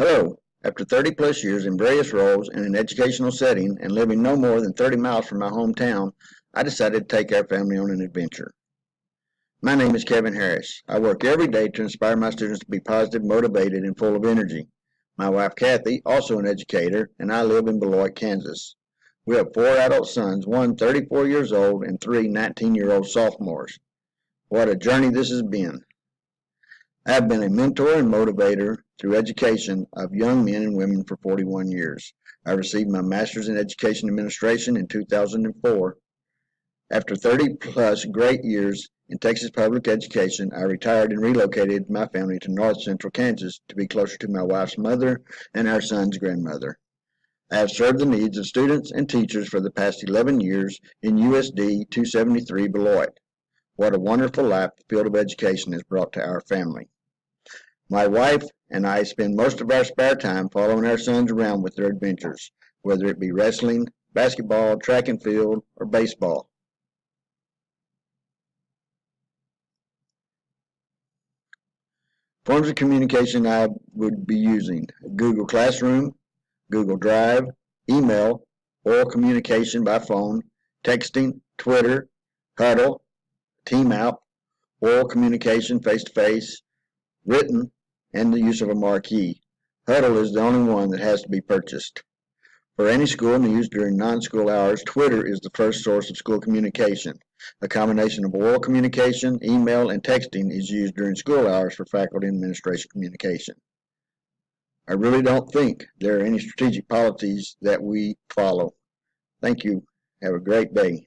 Hello. After 30 plus years in various roles in an educational setting and living no more than 30 miles from my hometown, I decided to take our family on an adventure. My name is Kevin Harris. I work every day to inspire my students to be positive, motivated, and full of energy. My wife Kathy, also an educator, and I live in Beloit, Kansas. We have 4 adult sons, one 34 years old and three 19-year-old sophomores. What a journey this has been. I have been a mentor and motivator through education of young men and women for 41 years. I received my master's in education administration in 2004. After 30 plus great years in Texas public education, I retired and relocated my family to north central Kansas to be closer to my wife's mother and our son's grandmother. I have served the needs of students and teachers for the past 11 years in USD 273 Beloit. What a wonderful life the field of education has brought to our family. My wife and I spend most of our spare time following our sons around with their adventures, whether it be wrestling, basketball, track and field, or baseball. Forms of communication I would be using: Google Classroom, Google Drive, email, oral communication by phone, texting, Twitter, Huddle, TeamApp, oral communication face-to-face, written, and the use of a marquee. Huddle is the only one that has to be purchased. For any school news during non-school hours, Twitter is the first source of school communication. A combination of oral communication, email, and texting is used during school hours for faculty and administration communication. I really don't think there are any strategic policies that we follow. Thank you. Have a great day.